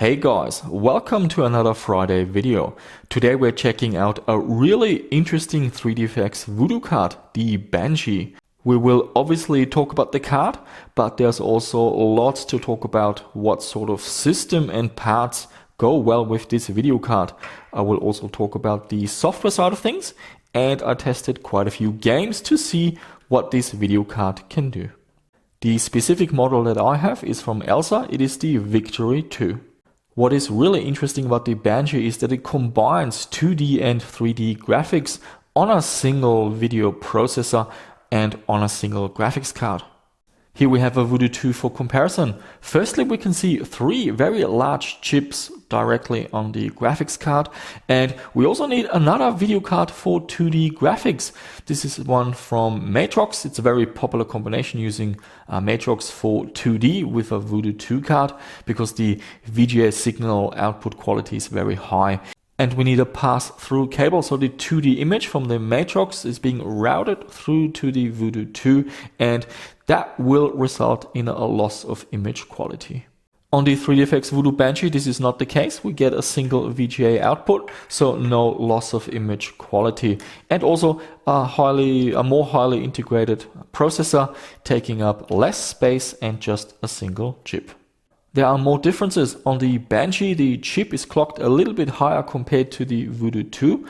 Hey guys, welcome to another Friday video. Today we're checking out a really interesting 3dfx Voodoo card, the Banshee. We will obviously talk about the card, but there's also lots to talk about what sort of system and parts go well with this video card. I will also talk about the software side of things, and I tested quite a few games to see what this video card can do. The specific model that I have is from Elsa. It is the Victory 2. What is really interesting about the Banshee is that it combines 2D and 3D graphics on a single video processor and on a single graphics card. Here we have a Voodoo 2 for comparison. Firstly, we can see three very large chips directly on the graphics card, and we also need another video card for 2D graphics. This is one from Matrox. It's a very popular combination using Matrox for 2D with a Voodoo 2 card because the VGA signal output quality is very high. And we need a pass-through cable, so the 2D image from the Matrox is being routed through to the Voodoo 2, and that will result in a loss of image quality. On the 3dfx Voodoo Banshee, this is not the case. We get a single VGA output, so no loss of image quality, and also a more highly integrated processor, taking up less space and just a single chip. There are more differences. On the Banshee, the chip is clocked a little bit higher compared to the Voodoo 2.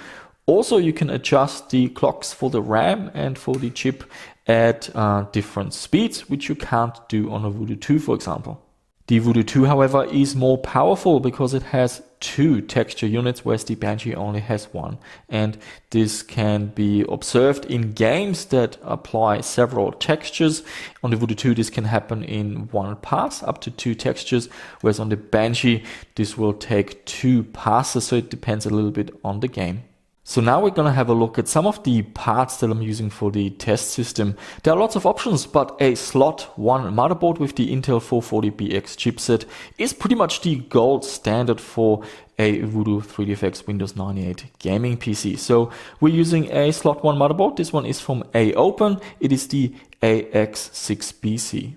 Also, you can adjust the clocks for the RAM and for the chip at different speeds, which you can't do on a Voodoo 2, for example. The Voodoo 2, however, is more powerful because it has two texture units, whereas the Banshee only has one. And this can be observed in games that apply several textures. On the Voodoo 2, this can happen in one pass, up to two textures, whereas on the Banshee, this will take two passes, so it depends a little bit on the game. So now we're going to have a look at some of the parts that I'm using for the test system. There are lots of options, but a slot 1 motherboard with the Intel 440BX chipset is pretty much the gold standard for a Voodoo 3dfx Windows 98 gaming PC. So we're using a slot 1 motherboard. This one is from AOpen. It is the AX6BC.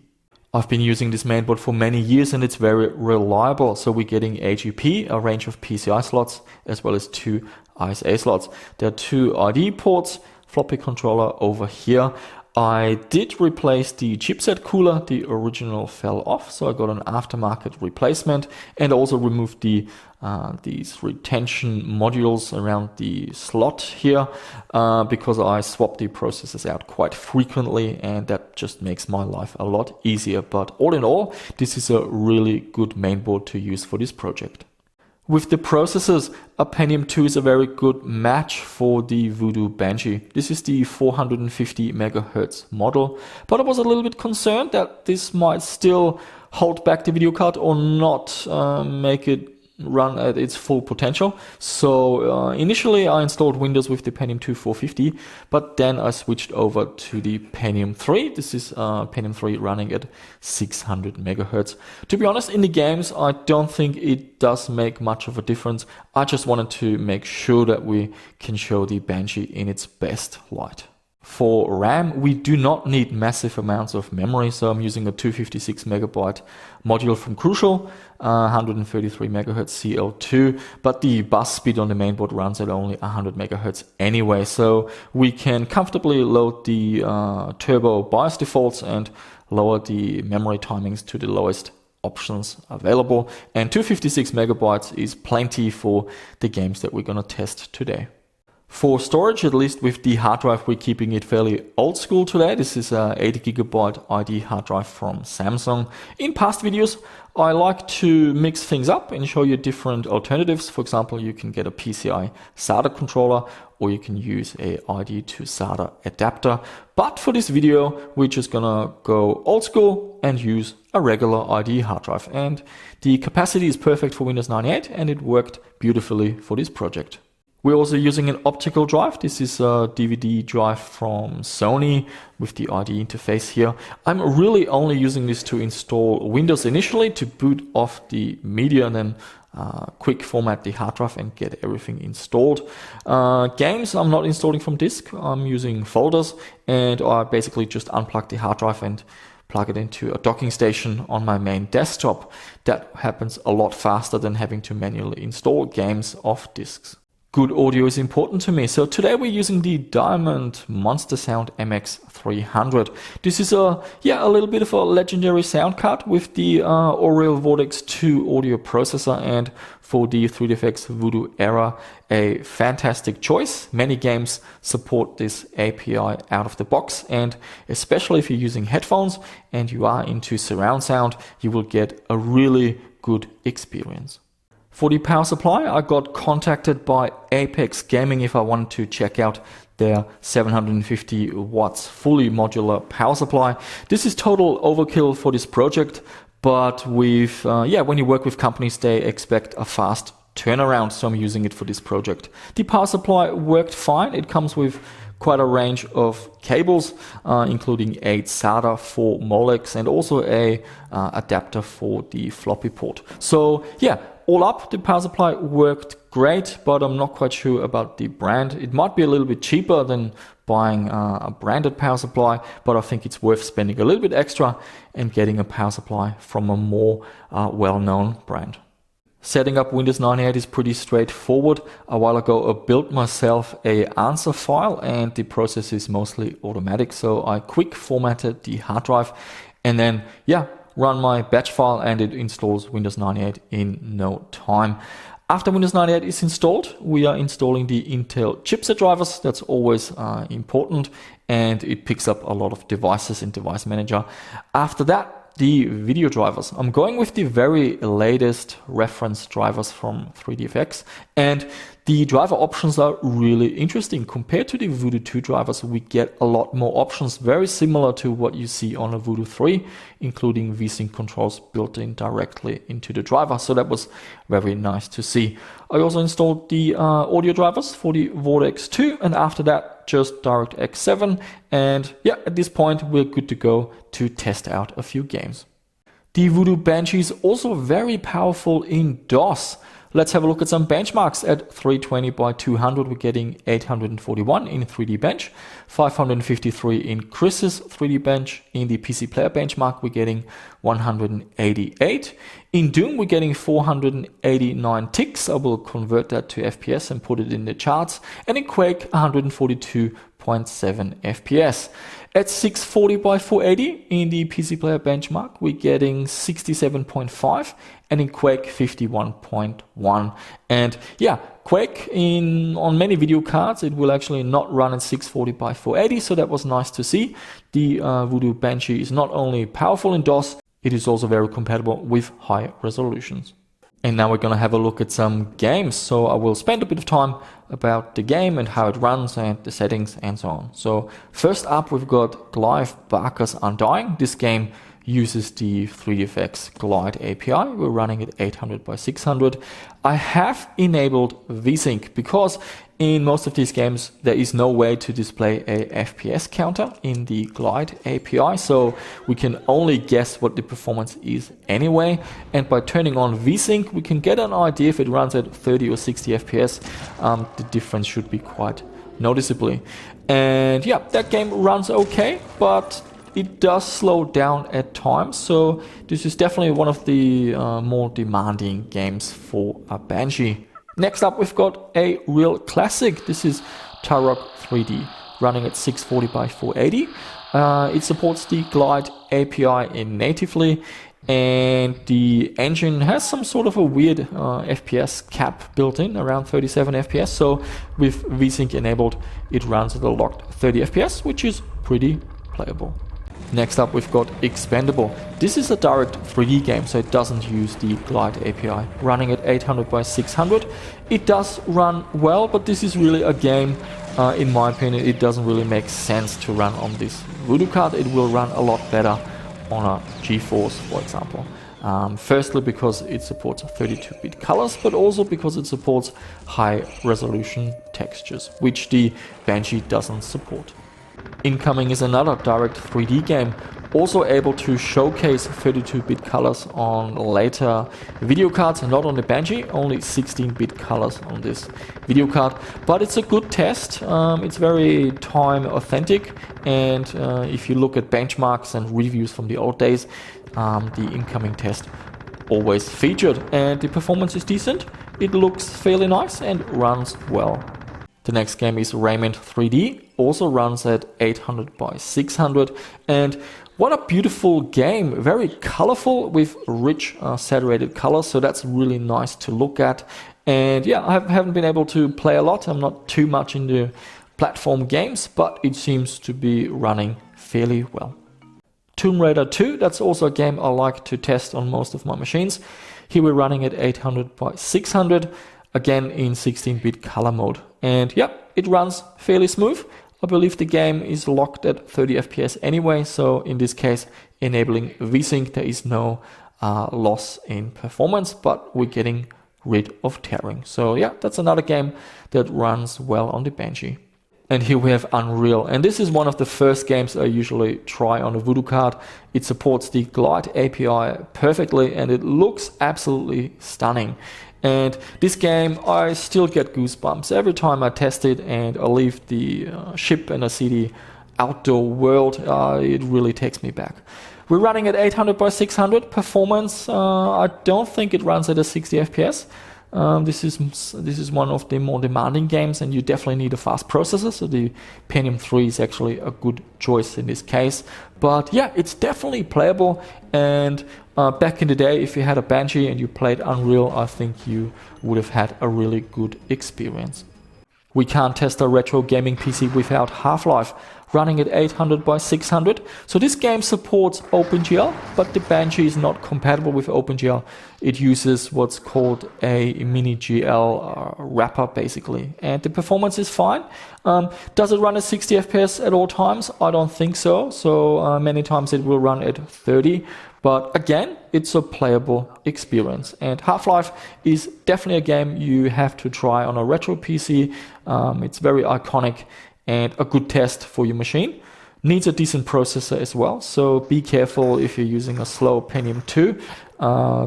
I've been using this mainboard for many years and it's very reliable. So we're getting AGP, a range of PCI slots, as well as two ISA slots. There are two ID ports, floppy controller over here. I did replace the chipset cooler. The original fell off, so I got an aftermarket replacement, and also removed these retention modules around the slot here because I swap the processors out quite frequently, and that just makes my life a lot easier. But all in all, this is a really good mainboard to use for this project. With the processors, a Pentium 2 is a very good match for the Voodoo Banshee. This is the 450 MHz model, but I was a little bit concerned that this might still hold back the video card or not make it run at its full potential. So initially I installed Windows with the Pentium 2 450, but then I switched over to the Pentium 3. This is Pentium 3 running at 600 MHz. To be honest, in the games, I don't think it does make much of a difference. I just wanted to make sure that we can show the Banshee in its best light. For RAM, we do not need massive amounts of memory, so I'm using a 256 MB module from Crucial, 133 MHz CL2, but the bus speed on the mainboard runs at only 100 MHz anyway, so we can comfortably load the turbo BIOS defaults and lower the memory timings to the lowest options available, and 256 MB is plenty for the games that we're going to test today. For storage, at least with the hard drive, we're keeping it fairly old school today. This is a 80 GB ID hard drive from Samsung. In past videos, I like to mix things up and show you different alternatives. For example, you can get a PCI SATA controller, or you can use a ID to SATA adapter. But for this video, we're just gonna go old school and use a regular ID hard drive. And the capacity is perfect for Windows 98, and it worked beautifully for this project. We're also using an optical drive. This is a DVD drive from Sony with the ID interface here. I'm really only using this to install Windows initially, to boot off the media and then quick format the hard drive and get everything installed. Games I'm not installing from disk. I'm using folders, and I basically just unplug the hard drive and plug it into a docking station on my main desktop. That happens a lot faster than having to manually install games off discs. Good audio is important to me, so today we're using the Diamond Monster Sound MX300. This is a little bit of a legendary sound card with the Aureal Vortex 2 audio processor, and for the 3dfx Voodoo era, a fantastic choice. Many games support this API out of the box, and especially if you're using headphones and you are into surround sound, you will get a really good experience. For the power supply, I got contacted by Apex Gaming if I wanted to check out their 750 watts fully modular power supply. This is total overkill for this project, but when you work with companies, they expect a fast turnaround, so I'm using it for this project. The power supply worked fine. It comes with quite a range of cables, including 8 SATA, 4 Molex, and also a adapter for the floppy port. So all up, the power supply worked great, but I'm not quite sure about the brand. It might be a little bit cheaper than buying a branded power supply, but I think it's worth spending a little bit extra and getting a power supply from a more well-known brand. Setting up Windows 98 is pretty straightforward. A while ago I built myself a answer file, and the process is mostly automatic, so I quick formatted the hard drive and then run my batch file, and it installs Windows 98 in no time. After Windows 98 is installed, we are installing the Intel chipset drivers. That's always important, and it picks up a lot of devices in Device Manager. After that, the video drivers. I'm going with the very latest reference drivers from 3dfx, and the driver options are really interesting. Compared to the Voodoo 2 drivers, we get a lot more options, very similar to what you see on a Voodoo 3, including VSync controls built in directly into the driver. So that was very nice to see. I also installed the audio drivers for the Vortex 2, and after that, just DirectX 7, and at this point we're good to go to test out a few games. The Voodoo Banshee is also very powerful in DOS. Let's have a look at some benchmarks. At 320 by 200 we're getting 841 in 3D Bench, 553 in Chris's 3D Bench. In the PC Player benchmark we're getting 188. In Doom we're getting 489 ticks. I will convert that to FPS and put it in the charts. And in Quake 142.7 FPS. At 640 by 480 in the PC Player benchmark we're getting 67.5, and in Quake 51.1. And Quake on many video cards it will actually not run at 640 by 480, so that was nice to see. The Voodoo Banshee is not only powerful in DOS, it is also very compatible with high resolutions. And now we're going to have a look at some games. So I will spend a bit of time about the game and how it runs and the settings and so on. So first up we've got Clive Barker's Undying. This game uses the 3dfx Glide API. We're running at 800 by 600. I have enabled VSync because in most of these games there is no way to display a FPS counter in the Glide API, so we can only guess what the performance is anyway, and by turning on VSync we can get an idea if it runs at 30 or 60 FPS. The difference should be quite noticeably, and that game runs okay, but it does slow down at times, so this is definitely one of the more demanding games for a Banshee. Next up we've got a real classic. This is Turok 3D, running at 640 by 480. It supports the Glide API natively, and the engine has some sort of a weird FPS cap built in, around 37 FPS, so with VSync enabled it runs at a locked 30 FPS, which is pretty playable. Next up we've got Expendable. This is a direct 3D game, so it doesn't use the Glide API. Running at 800 by 600. It does run well, but this is really a game, in my opinion, it doesn't really make sense to run on this Voodoo card. It will run a lot better on a GeForce, for example. Firstly because it supports 32-bit colors, but also because it supports high resolution textures, which the Banshee doesn't support. Incoming is another direct 3D game, Also able to showcase 32-bit colors on later video cards, and not on the Banshee, only 16-bit colors on this video card. But it's a good test, it's very time authentic, and if you look at benchmarks and reviews from the old days, the incoming test always featured, and the performance is decent, it looks fairly nice and runs well. The next game is Rayman 3D, also runs at 800 by 600, and what a beautiful game, very colorful with rich saturated colors, so that's really nice to look at. And yeah, I haven't been able to play a lot, I'm not too much into platform games, but it seems to be running fairly well. Tomb Raider 2, that's also a game I like to test on most of my machines. Here we're running at 800 by 600, again in 16-bit color mode. And yeah, it runs fairly smooth. I believe the game is locked at 30 FPS anyway, so in this case, enabling VSync, there is no loss in performance, but we're getting rid of tearing. So yeah, that's another game that runs well on the Banshee. And here we have Unreal, and this is one of the first games I usually try on a Voodoo card. It supports the Glide API perfectly, and it looks absolutely stunning. And this game, I still get goosebumps every time I test it, and I leave the ship and I see the outdoor world. It really takes me back. We're running at 800 by 600 performance. I don't think it runs at a 60 FPS. This is one of the more demanding games, and you definitely need a fast processor, so the Pentium 3 is actually a good choice in this case. But yeah, it's definitely playable, and back in the day, if you had a Banshee and you played Unreal, I think you would have had a really good experience. We can't test a retro gaming PC without Half-Life, running at 800 by 600. So this game supports OpenGL, but the Banshee is not compatible with OpenGL. It uses what's called a mini-GL wrapper, basically. And the performance is fine. Does it run at 60 FPS at all times? I don't think so. So many times it will run at 30. But again, it's a playable experience. And Half-Life is definitely a game you have to try on a retro PC. It's very iconic and a good test for your machine. Needs a decent processor as well, so be careful if you're using a slow Pentium 2.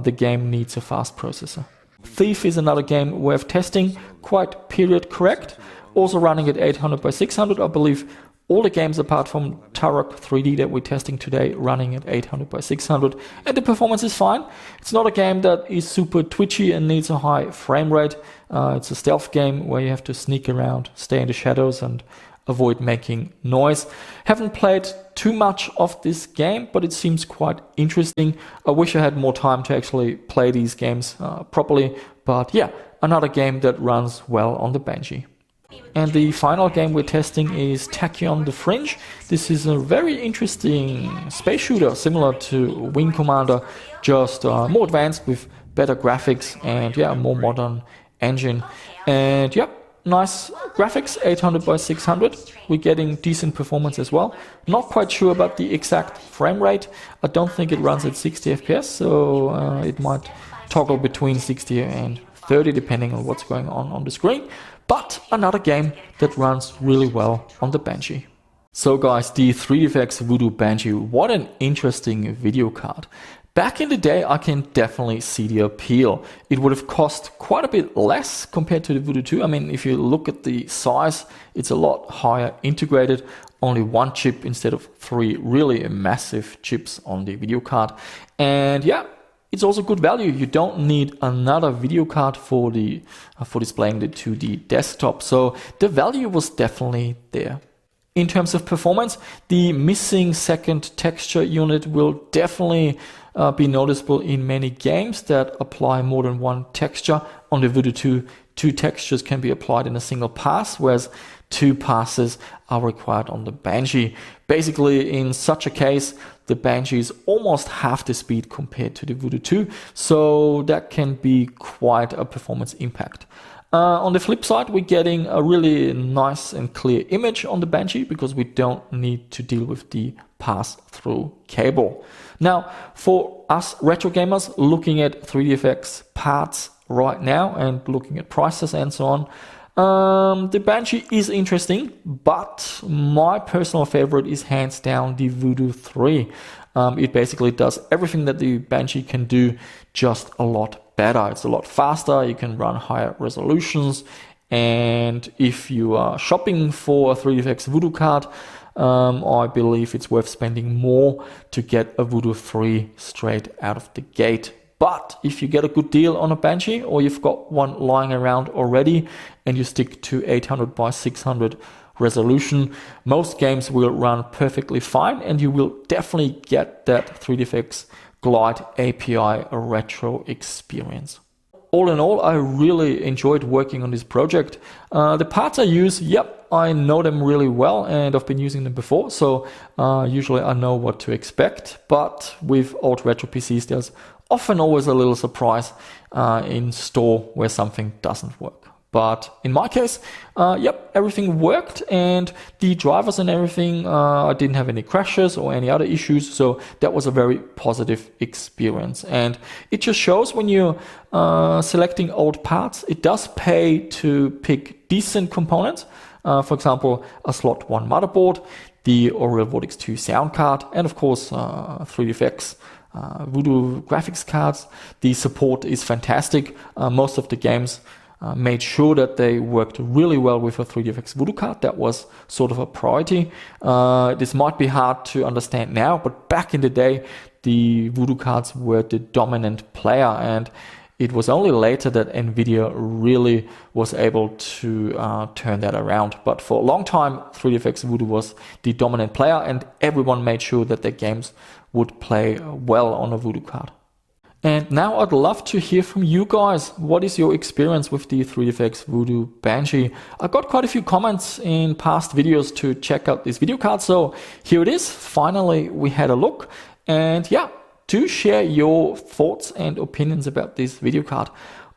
The game needs a fast processor. Thief is another game worth testing, quite period correct. Also running at 800 by 600, I believe. All the games apart from Turok 3D that we're testing today running at 800 by 600, and the performance is fine. It's not a game that is super twitchy and needs a high frame rate. It's a stealth game where you have to sneak around, stay in the shadows and avoid making noise. Haven't played too much of this game, but it seems quite interesting. I wish I had more time to actually play these games properly, but yeah, another game that runs well on the Banshee. And the final game we're testing is Tachyon the Fringe. This is a very interesting space shooter, similar to Wing Commander, just more advanced with better graphics and yeah, a more modern engine. And yep, nice graphics, 800 by 600. We're getting decent performance as well. Not quite sure about the exact frame rate. I don't think it runs at 60 FPS, so it might toggle between 60 and 30 depending on what's going on the screen. But another game that runs really well on the Banshee. So guys, the 3DFX Voodoo Banshee, what an interesting video card. Back in the day, I can definitely see the appeal. It would have cost quite a bit less compared to the Voodoo 2. I mean, if you look at the size, it's a lot higher integrated. Only one chip instead of three really massive chips on the video card. And yeah, it's also good value. You don't need another video card for displaying the 2D desktop. So the value was definitely there. In terms of performance, the missing second texture unit will definitely be noticeable in many games that apply more than one texture. On the Voodoo 2, two textures can be applied in a single pass, whereas two passes are required on the Banshee. Basically, in such a case, the Banshee is almost half the speed compared to the Voodoo 2, so that can be quite a performance impact. On the flip side, we're getting a really nice and clear image on the Banshee because we don't need to deal with the pass-through cable. Now, for us retro gamers looking at 3DFX parts right now and looking at prices and so on, The Banshee is interesting, but my personal favorite is hands down the Voodoo 3. It basically does everything that the Banshee can do, just a lot better. It's a lot faster, you can run higher resolutions, and if you are shopping for a 3DFX Voodoo card, I believe it's worth spending more to get a Voodoo 3 straight out of the gate. But if you get a good deal on a Banshee, or you've got one lying around already and you stick to 800 by 600 resolution, most games will run perfectly fine, and you will definitely get that 3DFX Glide API retro experience. All in all, I really enjoyed working on this project. The parts I use, yep, I know them really well and I've been using them before, so usually I know what to expect. But with old retro PCs, there's often always a little surprise in store where something doesn't work. But in my case, yep, everything worked, and the drivers and everything, I didn't have any crashes or any other issues, so that was a very positive experience. And it just shows when you're selecting old parts, it does pay to pick decent components. For example, a slot 1 motherboard, the Aurel Vortex 2 sound card, and of course 3DFX Voodoo graphics cards. The support is fantastic. Most of the games made sure that they worked really well with a 3DFX Voodoo card. That was sort of a priority. This might be hard to understand now, but back in the day, the Voodoo cards were the dominant player, and it was only later that NVIDIA really was able to turn that around. But for a long time, 3DFX Voodoo was the dominant player, and everyone made sure that their games would play well on a Voodoo card. And now I'd love to hear from you guys. What is your experience with the 3DFX Voodoo Banshee? I got quite a few comments in past videos to check out this video card, so here it is. Finally, we had a look, and yeah, do share your thoughts and opinions about this video card.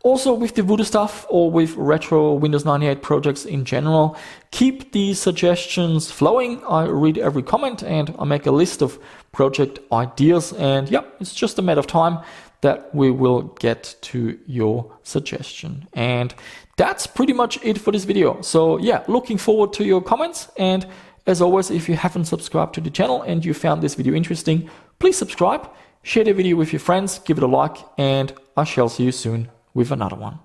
Also, with the Voodoo stuff or with retro Windows 98 projects in general, keep the suggestions flowing. I read every comment and I make a list of project ideas, and yeah, it's just a matter of time that we will get to your suggestion. And that's pretty much it for this video. So yeah, looking forward to your comments. And as always, if you haven't subscribed to the channel and you found this video interesting, please subscribe, share the video with your friends, give it a like, and I shall see you soon with another one.